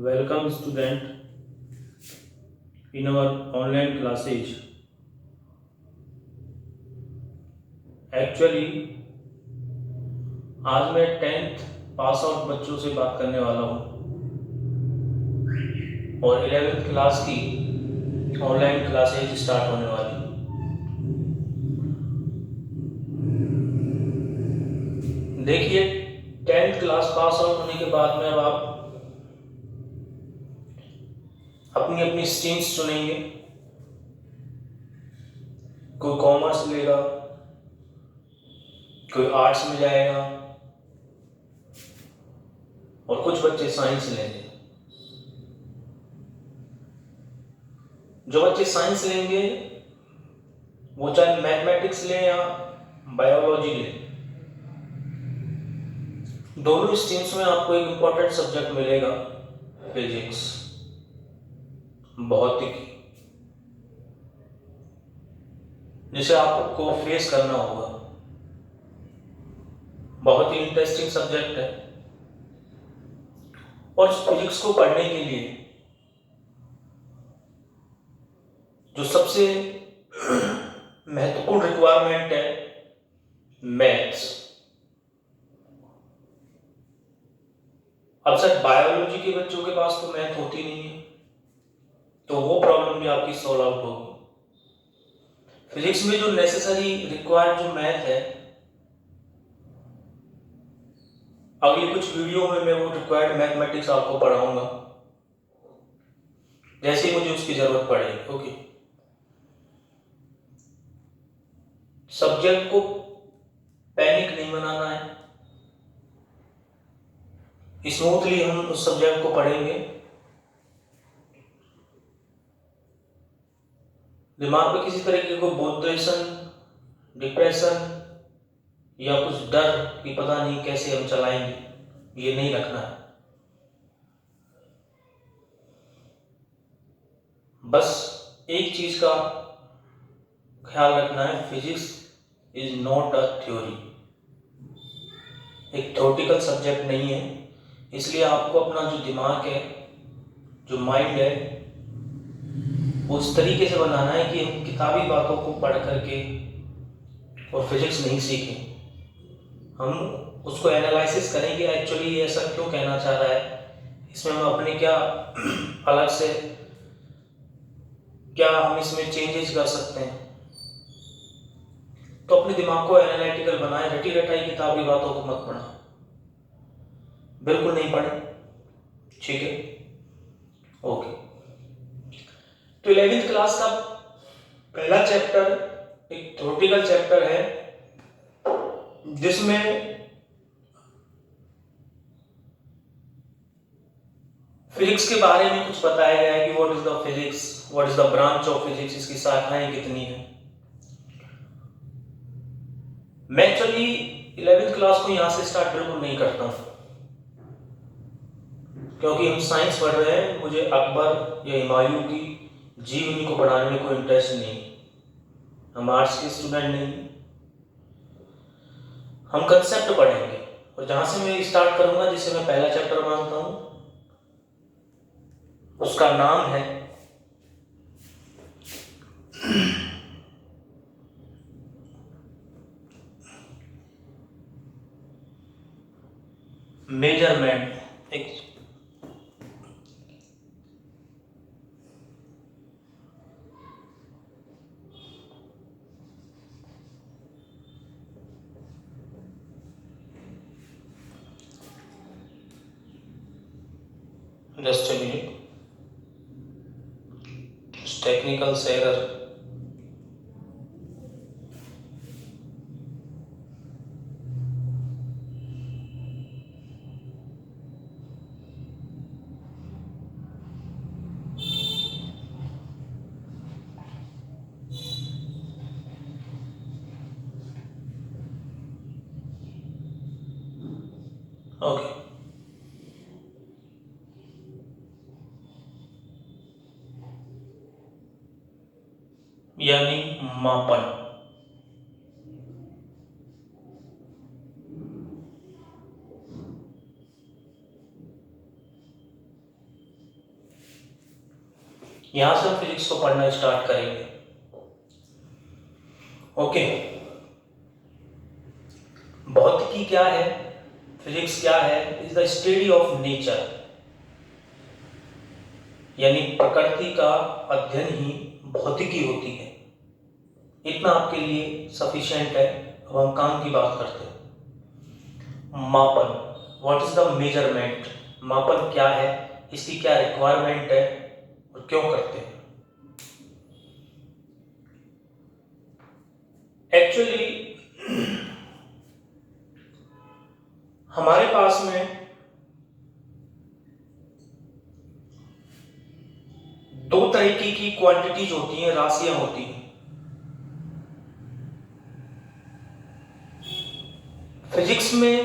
Welcome student in our online classes. Actually आज मैं 10th pass out बच्चों से बात करने वाला हूँ और 11th क्लास की ऑनलाइन क्लासेज स्टार्ट होने वाली। देखिए 10th क्लास पास आउट होने के बाद में अब आप अपनी अपनी स्ट्रीम्स चुनेंगे। कोई कॉमर्स लेगा, कोई आर्ट्स में जाएगा और कुछ बच्चे साइंस लेंगे। जो बच्चे साइंस लेंगे वो चाहे मैथमेटिक्स लें या बायोलॉजी लें, दोनों स्ट्रीम्स में आपको एक इम्पॉर्टेंट सब्जेक्ट मिलेगा, फिजिक्स, भौतिकी, जिसे आपको फेस करना होगा। बहुत ही इंटरेस्टिंग सब्जेक्ट है और फिजिक्स को पढ़ने के लिए जो सबसे महत्वपूर्ण रिक्वायरमेंट है मैथ्स। अब सर बायोलॉजी के बच्चों के पास तो मैथ होती नहीं है, तो वो प्रॉब्लम भी आपकी सॉल्व आउट होगी। फिजिक्स में जो नेसेसरी रिक्वायर्ड जो मैथ है, अगली कुछ वीडियो में मैं वो रिक्वायर्ड मैथमेटिक्स आपको पढ़ाऊंगा जैसे ही मुझे उसकी जरूरत पड़ेगी। ओके, सब्जेक्ट को पैनिक नहीं बनाना है, स्मूथली हम उस सब्जेक्ट को पढ़ेंगे। दिमाग में किसी तरीके को बोधरेशन, डिप्रेशन या कुछ डर कि पता नहीं कैसे हम चलाएंगे, ये नहीं रखना है। बस एक चीज का ख्याल रखना है, physics is not a theory, एक थ्योरेटिकल सब्जेक्ट नहीं है। इसलिए आपको अपना जो दिमाग है, जो माइंड है, उस तरीके से बनाना है कि हम किताबी बातों को पढ़ करके और फिजिक्स नहीं सीखें, हम उसको एनालिसिस करें कि एक्चुअली ये ऐसा क्यों कहना चाह रहा है, इसमें हम अपने क्या अलग से क्या हम इसमें चेंजेस कर सकते हैं। तो अपने दिमाग को एनालिटिकल बनाएं, रटी रटाई किताबी बातों को मत पढ़ें, बिल्कुल नहीं पढ़ें, ठीक है। ओके, तो 11th क्लास का पहला चैप्टर एक थ्योरेटिकल चैप्टर है जिसमें फिजिक्स के बारे में कुछ बताया गया है कि what is the physics, what is the branch of physics, इसकी शाखाएं कितनी हैं। मैं एक्चुअली 11th क्लास को यहां से स्टार्ट बिल्कुल नहीं करता हूं, क्योंकि हम साइंस पढ़ रहे हैं, मुझे अकबर या हुमायूं की जीवनी को पढ़ाने में कोई इंटरेस्ट नहीं। हम आर्ट्स के स्टूडेंट नहीं, हम कंसेप्ट पढ़ेंगे। और जहां से मैं स्टार्ट करूंगा, जिसे मैं पहला चैप्टर मानता हूं, उसका नाम है मेजरमेंट। एक just a minute, technical error. Okay, यानी मापन। यहां से हम फिजिक्स को पढ़ना स्टार्ट करेंगे। ओके, भौतिकी क्या है, फिजिक्स क्या है? Is the study of nature, यानी प्रकृति का अध्ययन ही भौतिकी होती है। इतना आपके लिए सफिशिएंट है। अब हम काम की बात करते हैं। मापन, व्हाट इज द मेजरमेंट? मापन क्या है, इसकी क्या रिक्वायरमेंट है और क्यों करते हैं? एक्चुअली हमारे पास में दो तरीके की क्वांटिटीज होती हैं, राशियां होती हैं। फिजिक्स में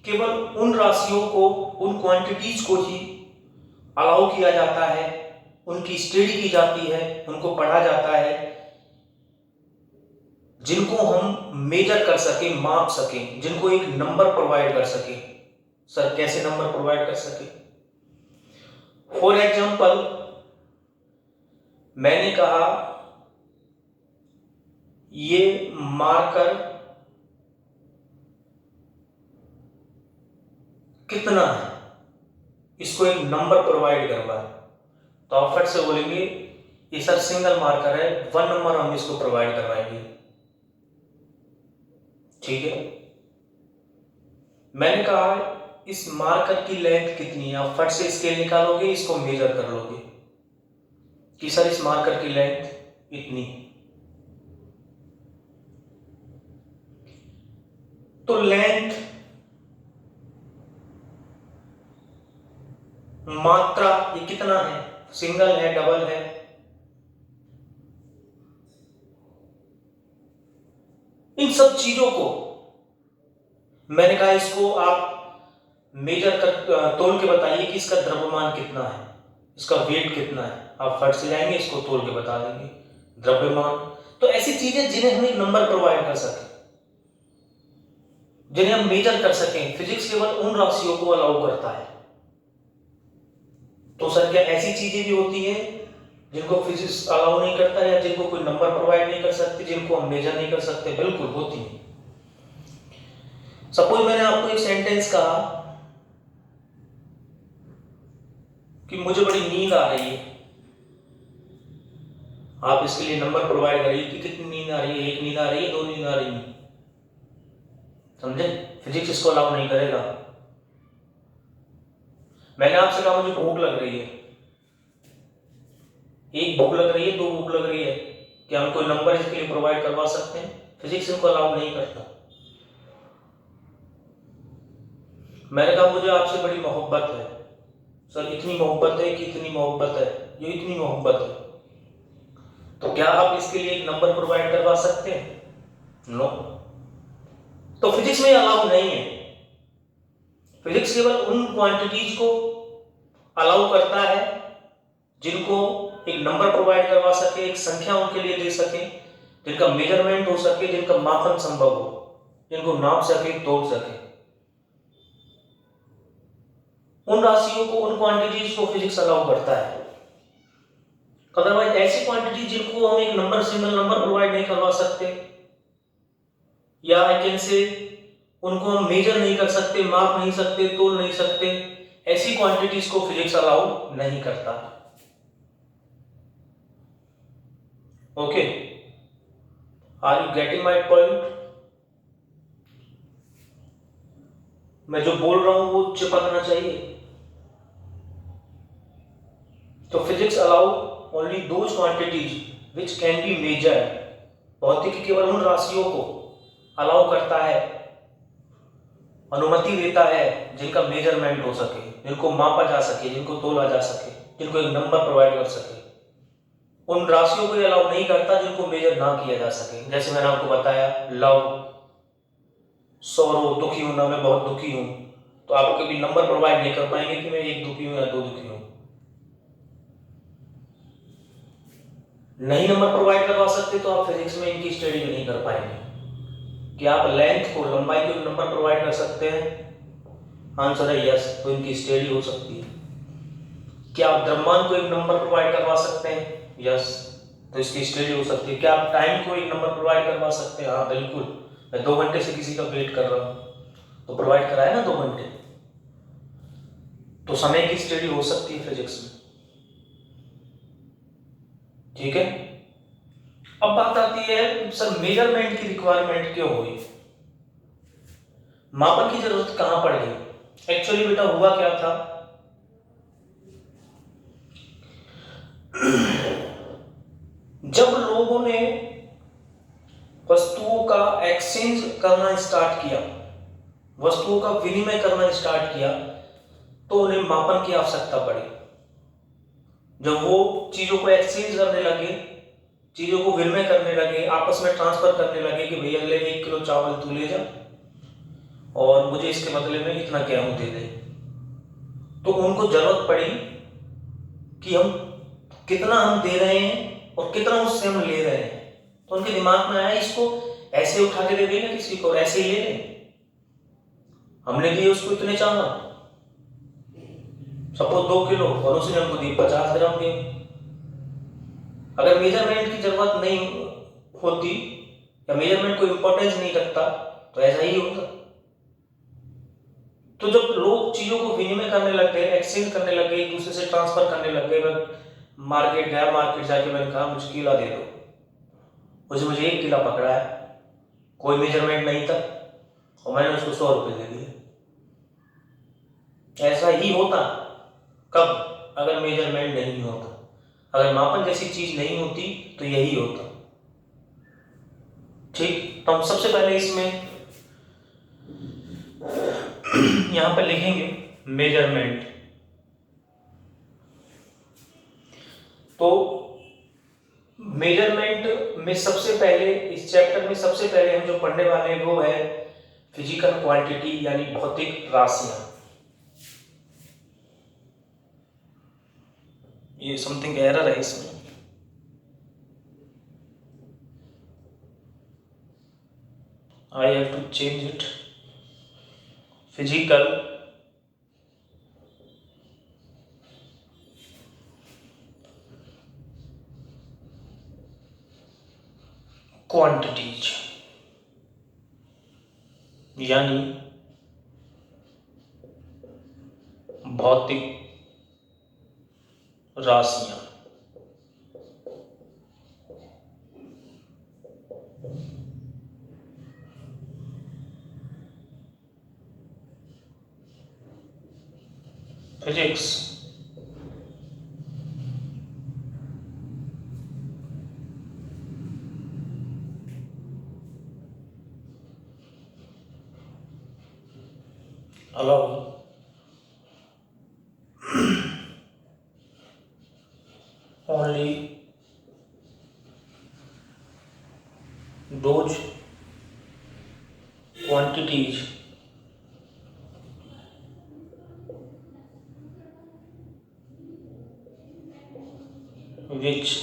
केवल उन राशियों को, उन क्वांटिटीज को ही अलाउ किया जाता है, उनकी स्टडी की जाती है, उनको पढ़ा जाता है जिनको हम मेजर कर सके, माप सके, जिनको एक नंबर प्रोवाइड कर सके। सर कैसे नंबर प्रोवाइड कर सके? फॉर एग्जाम्पल, मैंने कहा ये मार्कर कितना है, इसको एक नंबर प्रोवाइड करवाए, तो आप फट से बोलेंगे ये सर सिंगल मार्कर है, 1 नंबर हम इसको प्रोवाइड करवाएंगे। ठीक है, मैंने कहा इस मार्कर की लेंथ कितनी है, आप फट से स्केल निकालोगे, इसको मेजर कर लोगे कि सर इस मार्कर की लेंथ इतनी। तो लेंथ, मात्रा, ये कितना है, सिंगल है, डबल है, इन सब चीजों को मैंने कहा इसको आप मेजर कर, तोल के बताइए कि इसका द्रव्यमान कितना है, इसका वेट कितना है। आप फट से जाएंगे, इसको तोल के बता देंगे द्रव्यमान। तो ऐसी चीजें जिन्हें हम एक नंबर प्रोवाइड कर सकें, जिन्हें हम मेजर कर सकें, फिजिक्स केवल उन राशियों को अलाउ करता है। तो सर क्या ऐसी चीजें भी होती हैं जिनको फिजिक्स अलाउ नहीं करता है, या जिनको कोई नंबर प्रोवाइड नहीं कर सकते, जिनको हम मेजर नहीं कर सकते? बिल्कुल होती है। सपोज मैंने आपको एक सेंटेंस कहा कि मुझे बड़ी नींद आ रही है, आप इसके लिए नंबर प्रोवाइड करिए कि कितनी नींद आ रही है, 1 नींद आ रही है, 2 नींद आ रही है। समझे? फिजिक्स इसको अलाउ नहीं करेगा। मैंने आपसे कहा मुझे भूख लग रही है, 1 भूख लग रही है, 2 भूख लग रही है, क्या हम कोई नंबर इसके लिए प्रोवाइड करवा सकते हैं? फिजिक्स इनको अलाउ नहीं करता। मैंने कहा मुझे आपसे बड़ी मोहब्बत है, सर इतनी मोहब्बत है कि इतनी मोहब्बत है, ये इतनी मोहब्बत है, तो क्या आप इसके लिए एक नंबर प्रोवाइड करवा सकते हैं? नो। तो फिजिक्स में अलाउ नहीं है। फिजिक्स केवल उन क्वांटिटीज को अलाउ करता है जिनको एक नंबर प्रोवाइड करवा सके, एक संख्या उनके लिए दे सके, जिनका मेजरमेंट हो सके, जिनका मापन संभव हो, जिनको नाप सके, तोल सके। उन राशियों को, उन क्वांटिटीज को फिजिक्स अलाउ करता है। अदरवाइज ऐसी क्वांटिटी जिनको हम एक नंबर, सिंगल नंबर प्रोवाइड नहीं करवा सकते, या आई कैन से उनको हम मेजर नहीं कर सकते, माप नहीं सकते, तोल नहीं सकते, ऐसी क्वांटिटीज को फिजिक्स अलाउ नहीं करता। Okay, are you getting my point? मैं जो बोल रहा हूं वो चिपकना चाहिए। तो physics allow only those quantities which can be measured. भौतिकी केवल उन राशियों को अलाउ करता है, अनुमति देता है जिनका मेजरमेंट हो सके, जिनको मापा जा सके, जिनको तोला जा सके, जिनको एक नंबर प्रोवाइड कर सके। उन राशियों को अलाउ नहीं करता जिनको मेजर ना किया जा सके। जैसे मैंने आपको बताया, लव, सौरो, दुखी होना, मैं बहुत दुखी हूं, तो आप कभी नंबर प्रोवाइड नहीं कर पाएंगे कि मैं 1 दुखी हूं या 2 दुखी हूं। नहीं नंबर प्रोवाइड करवा सकते तो आप फिजिक्स में इनकी स्टडी भी नहीं कर पाएंगे। कि आप लेंथ को, लंबाई को नंबर प्रोवाइड कर सकते हैं? आंसर है यस, तो इनकी स्टडी हो सकती है। क्या आप द्रव्यमान को एक नंबर प्रोवाइड करवा सकते हैं? यस, तो इसकी स्टडी हो सकती है। क्या आप टाइम को एक नंबर प्रोवाइड करवा सकते हैं? हाँ बिल्कुल, मैं 2 घंटे से किसी का वेट कर रहा हूँ तो प्रोवाइड कराया ना 2 घंटे, तो समय की स्टडी हो सकती है फिजिक्स में। ठीक है, अब बात आती है सर मेजरमेंट की रिक्वायरमेंट क्यों हुई, मापन की जरूरत कहां पड़ गई? एक्चुअली बेटा हुआ क्या था, जब लोगों ने वस्तुओं का एक्सचेंज करना स्टार्ट किया, वस्तुओं का विनिमय करना स्टार्ट किया, तो उन्हें मापन की आवश्यकता पड़ी। जब वो चीजों को एक्सचेंज करने लगे, चीजों को विनिमय करने लगे, आपस में ट्रांसफर करने लगे कि भैया ले 1 किलो चावल तू ले जा और मुझे इसके बदले में इतना गेहूं दे दे, तो उनको जरूरत पड़ी कि हम कितना हम दे रहे हैं और कितना उससे हम ले रहे हैं। तो उनके दिमाग में आया इसको ऐसे उठा के दे देना किसी को, ऐसे ही ले लें, हमने दिए उसको इतने चावल, सपोज 2 किलो और उसने हमको दी 50 ग्राम गेहूं। अगर मेजरमेंट की जरूरत नहीं होती या मेजरमेंट को इंपॉर्टेंस नहीं रखता तो ऐसा ही होता। तो जब लोग चीजों को विनिमय करने लग गए, एक्सचेंज करने लग गए, एक दूसरे से ट्रांसफर करने लग गए, मैं मार्केट गया, मार्केट जाके मैंने कहा मुझे किला दे दो, उसने मुझे 1 किला पकड़ा है, कोई मेजरमेंट नहीं था और मैंने उसको 100 रुपये दे दिए। ऐसा ही होता कब? अगर मेजरमेंट नहीं होता, अगर मापन जैसी चीज नहीं होती तो यही होता। ठीक, तो हम सबसे पहले इसमें यहां पर लिखेंगे मेजरमेंट। तो मेजरमेंट में सबसे पहले, इस चैप्टर में सबसे पहले हम जो पढ़ने वाले हैं वो है फिजिकल क्वांटिटी यानी भौतिक राशियां। ये समथिंग एरर है इसमें, I have to change it. Physical quantities यानी भौतिक राशियां। फिजिक्स allow only those quantities which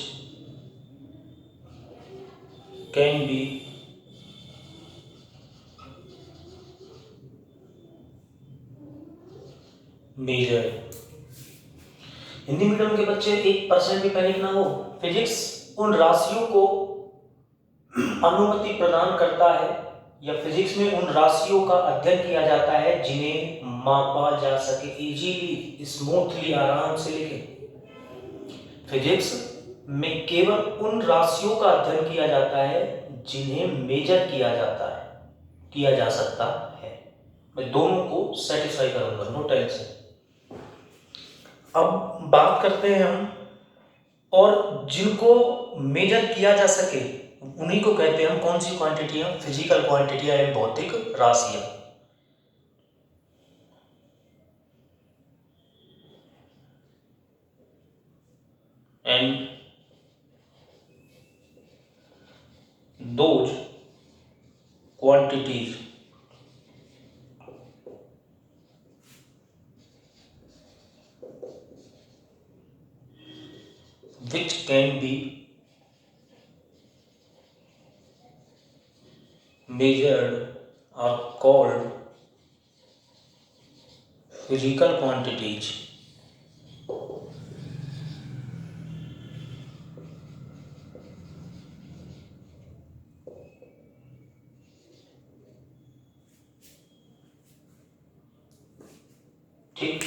can be measured। Hindi medium के बच्चे 1% भी पैनिक ना हो। फिजिक्स उन राशियों को अनुमति प्रदान करता है या फिजिक्स में उन राशियों का अध्ययन किया जाता है जिन्हें मापा जा सके, इजीली, स्मूथली, आराम से। लिखे फिजिक्स में केवल उन राशियों का अध्ययन किया जाता है जिन्हें मेजर किया जाता है, किया जा सकता है। मैं दोनों को सेटिस्फाई करूंगा, नो टेंशन। अब बात करते हैं हम, और जिनको मेजर किया जा सके उन्हीं को कहते हैं हम कौन सी क्वांटिटियां? फिजिकल क्वांटिटियां या भौतिक राशियां। And those quantities which can be measured are called physical quantities। ठीक।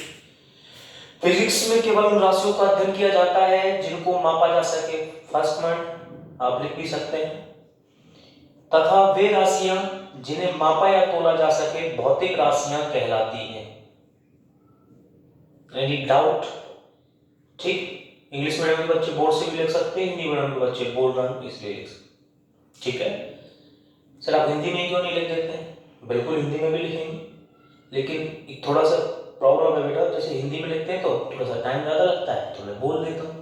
फिजिक्स में केवल उन राशियों का अध्ययन किया जाता है जिनको मापा जा सके, फर्स्ट पॉइंट आप लिख भी सकते हैं, तथा वे राशियां जिन्हें मापा या तोला जा सके भौतिक राशियां कहलाती हैं। Any doubt? ठीक। इंग्लिश मीडियम के बच्चे बोर्ड से भी लिख सकते हैं, हिंदी मीडियम के बच्चे बोर्ड रन इसलिए लिख सकते। ठीक है सर, आप हिंदी में क्यों नहीं लिख देते हैं? बिल्कुल हिंदी में भी लिखेंगे, लेकिन थोड़ा सा प्रॉब्लम है बेटा, जैसे हिंदी में लिखते हैं तो थोड़ा सा टाइम ज़्यादा लगता है, तो मैं बोल देता हूँ।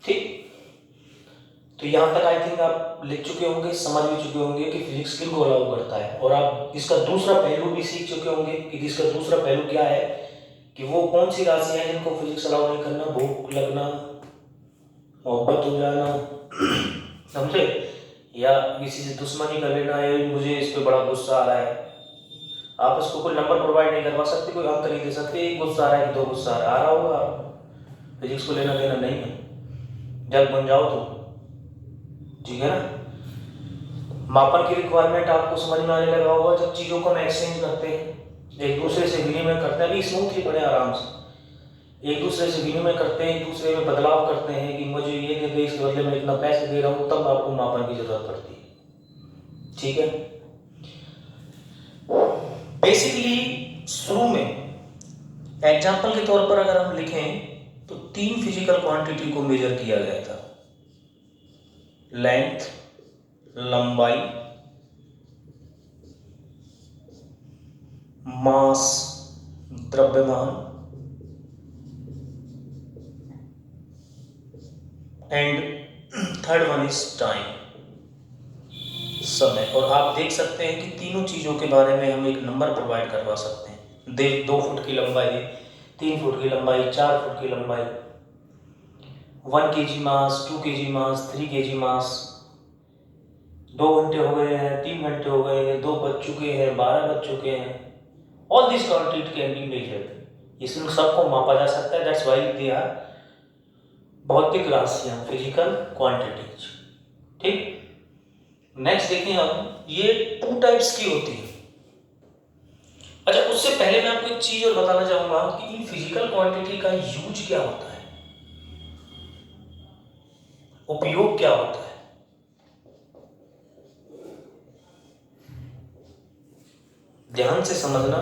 ठीक, तो यहाँ तक आई थिंक आप लिख चुके होंगे, समझ भी चुके होंगे कि फिजिक्स किनको अलाउ करता है, और आप इसका दूसरा पहलू भी सीख चुके होंगे कि इसका दूसरा पहलू क्या है, कि वो कौन सी राशियाँ हैं जिनको फिजिक्स अलाउ नहीं करना, भूख लगना, मोहब्बत हो जाना, समझे, या किसी से दुश्मनी कर लेना, या मुझे इस पर बड़ा गुस्सा आ रहा है, आप इसको कोई नंबर प्रोवाइड नहीं करवा सकते, कोई अंक नहीं दे सकते, एक गुस्सा आ रहा है कि दो गुस्सा आ रहा होगा, फिजिक्स को लेना देना नहीं है, जब बन जाओ तो ठीक है ना। मापन की रिक्वायरमेंट आपको समझ में आने लगा होगा जब चीज़ों को हम एक्सचेंज करते हैं, एक दूसरे से विनिमय करते हैं, अभी स्मूथली बड़े आराम से एक दूसरे से विनिमय करते हैं, एक दूसरे में बदलाव करते हैं कि मुझे ये दे दे, इसके बदले में इतना पैसे दे रहा हूँ, तब आपको मापन की जरूरत पड़ती है। ठीक है, बेसिकली शुरू में एग्जाम्पल के तौर पर अगर हम लिखें तो 3 फिजिकल क्वांटिटी को मेजर किया गया था, लेंथ, लंबाई, मास, द्रव्यमान, and third one is time, समय। और आप देख सकते हैं कि तीनों चीजों के बारे में हम एक नंबर प्रोवाइड करवा सकते हैं। 2 फुट की लंबाई, 3 फुट की लंबाई, 4 फुट की लंबाई, 1 kg मास, 2 kg मास, 3 kg मास, 2 घंटे हो गए हैं, 3 घंटे हो गए हैं, 2 बज चुके हैं, 12 बज चुके हैं, all this quantity can be measured, इसमें सबको मापा जा सकता है, दैट्स व्हाई दे आर भौतिक राशियां, फिजिकल क्वांटिटीज। ठीक, नेक्स्ट देखें हम, ये 2 टाइप्स की होती है। अच्छा, उससे पहले मैं आपको एक चीज और बताना चाहूंगा कि इन फिजिकल क्वांटिटी का यूज क्या होता है, उपयोग क्या होता है। ध्यान से समझना।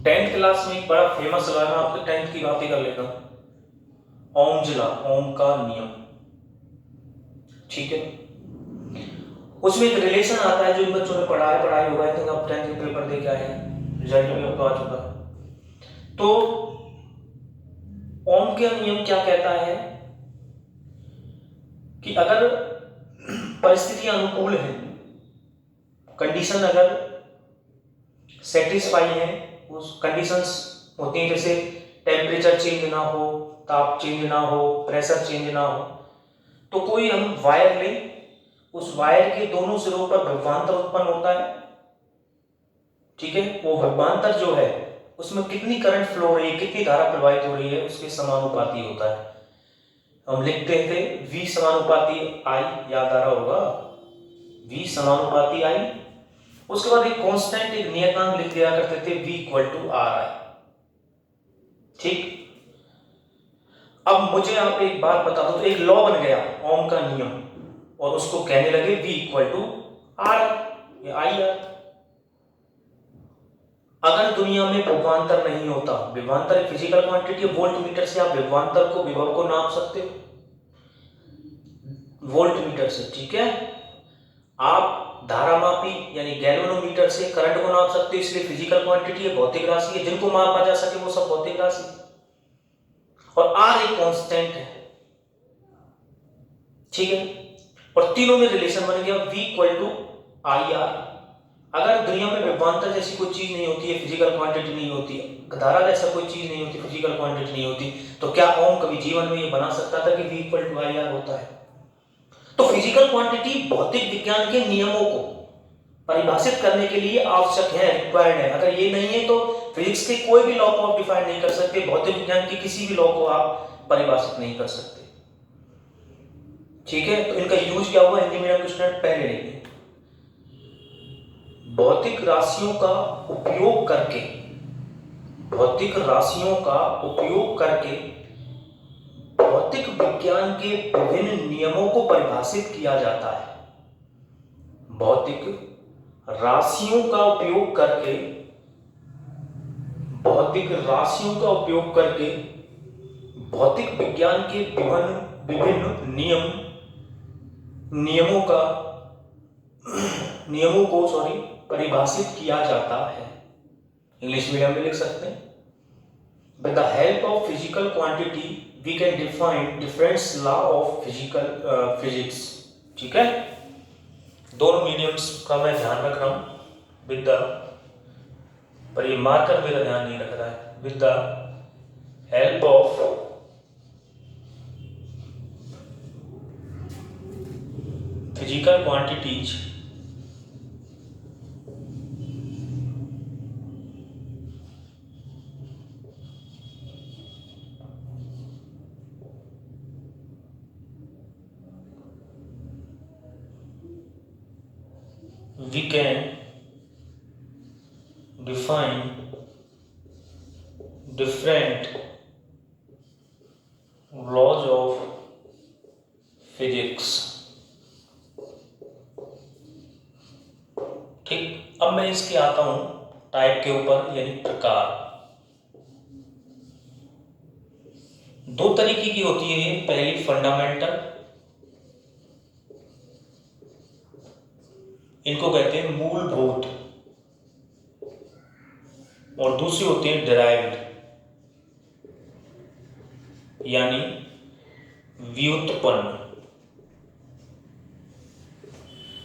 टेंथ क्लास में एक बड़ा फेमस लगा, मैं आपके 10th की बात ही कर लेता हूं, ओम्स लॉ, ओम का नियम। ठीक है, उसमें एक रिलेशन आता है जो इन बच्चों ने पढ़ाई होगा, आई थिंक आप 10th के पेपर दे के आए हैं, रिजल्ट भी आपको आ चुका है। तो ओम का नियम क्या कहता है कि अगर परिस्थितियां अनुकूल हैं, कंडीशन अगर सेटिस्फाई है, उस कंडीशंस होती हैं जैसे टेम्परेचर चेंज ना हो, ताप चेंज ना हो, प्रेशर चेंज ना हो, तो कोई हम वायर लें, उस वायर के दोनों सिरों पर विभवांतर उत्पन्न होता है। ठीक है, वो विभवांतर जो है उसमें कितनी करंट फ्लो हो रही है, कितनी धारा प्रवाहित हो रही है, उसके समानुपाती होता है। हम लिखते थे V समानुपाती I, याद आ रहा होगा, V समानुपाती I। उसके बाद एक कांस्टेंट, एक नियतांक लिख दिया करते थे V इक्वल टू RI। ठीक, अब मुझे आप एक बात बता दो, तो एक लॉ बन गया ओम का नियम, और उसको कहने लगे V इक्वल टू R या IR। अगर दुनिया में विभवांतर नहीं होता, विभवांतर एक फिजिकल क्वांटिटी है, वोल्ट मीटर से आप विभवांतर को, विभव को नाप सकते हो वोल्ट मीटर से। ठीक है, आप धारामापी यानी गैल्वेनोमीटर से करंट को नाप सकते हो, इसलिए फिजिकल क्वांटिटी है, भौतिक राशि है, जिनको मापा जा सके वो सब भौतिक राशि है, और R एक कांस्टेंट है। ठीक है, और तीनों में रिलेशन बन गया V इक्वल टू IR। अगर दुनिया में विभवांतर जैसी कोई चीज नहीं होती है, फिजिकल क्वांटिटी नहीं होती, धारा जैसा कोई चीज नहीं होती, फिजिकल क्वांटिटी नहीं होती, तो क्या ओम कभी जीवन में ये बना सकता था कि V इक्वल टू IR होता है। तो फिजिकल क्वांटिटी भौतिक विज्ञान के नियमों को परिभाषित करने के लिए आवश्यक है, रिक्वायर्ड है। अगर ये नहीं है तो फिजिक्स के कोई भी लॉ को आप डिफाइन नहीं कर सकते, भौतिक विज्ञान के किसी भी लॉ को आप परिभाषित नहीं कर सकते। ठीक है, तो इनका यूज क्या हुआ, हिंदी मीडियम के स्टूडेंट पहले नहीं थे। भौतिक राशियों का उपयोग करके, भौतिक राशियों का उपयोग करके भौतिक विज्ञान के विभिन्न नियमों को परिभाषित किया जाता है। भौतिक राशियों का उपयोग करके, भौतिक राशियों का उपयोग करके भौतिक विज्ञान के विभिन्न नियमों को परिभाषित किया जाता है। इंग्लिश मीडियम में लिख सकते हैं। With the help of physical quantity, we can define different law of physics. ठीक है, दोनों मीडियम्स का मैं ध्यान रख रहा हूँ। विद द, पर ये मार्कर मेरा ध्यान नहीं रख रहा है। With the help of physical quantities, we can define different laws of physics। ठीक, अब मैं इसके आता हूं टाइप के ऊपर, यानी प्रकार। दो तरीके की होती है। पहली फंडामेंटल, इनको कहते हैं मूलभूत, और दूसरी होती है डिराइव्ड, यानी व्युत्पन्न।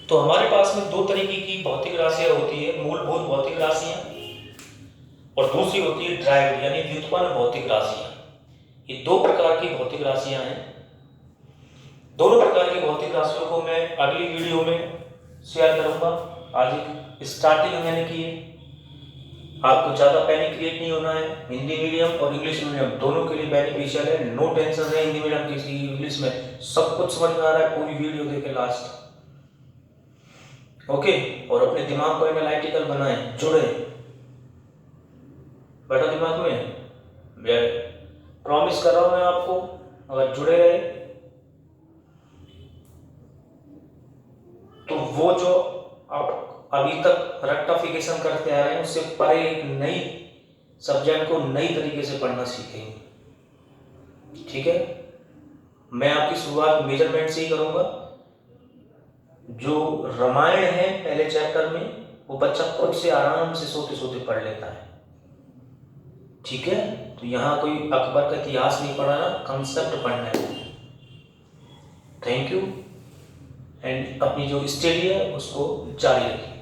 तो हमारे पास में दो तरीके की भौतिक राशियां होती है, मूलभूत भौतिक राशियां, और दूसरी होती है डिराइव्ड, यानी व्युत्पन्न भौतिक राशियां। ये दो प्रकार की भौतिक राशियां हैं। दोनों प्रकार की भौतिक राशियों को मैं अगली वीडियो में शेयर करूंगा। आज स्टार्टिंग मैंने की है। आपको ज़्यादा पैनिक क्रिएट नहीं होना है। हिंदी मीडियम और इंग्लिश मीडियम दोनों के लिए बेनिफिशियल है। नो टेंशन है हिंदी मीडियम की, इंग्लिश में सब कुछ समझ में आ रहा है। पूरी वीडियो देखें लास्ट, ओके। और अपने दिमाग को एनालिटिकल बनाएं, जुड़े, बैठा दिमाग में। मैं प्रॉमिस कर रहा हूं, मैं आपको अगर जुड़े रहे तो वो जो आप अभी तक रेक्टिफिकेशन करते आ रहे हैं उससे परे एक नई सब्जेक्ट को नई तरीके से पढ़ना सीखेंगे। ठीक है, मैं आपकी शुरुआत मेजरमेंट से ही करूंगा। जो रामायण है पहले चैप्टर में, वो बच्चा खुद से आराम से सोते सोते पढ़ लेता है। ठीक है, तो यहाँ कोई अकबर का इतिहास नहीं पढ़ाना, कंसेप्ट पढ़ना है। Thank you. एंड अपनी जो स्टडी है उसको जारी रखिए।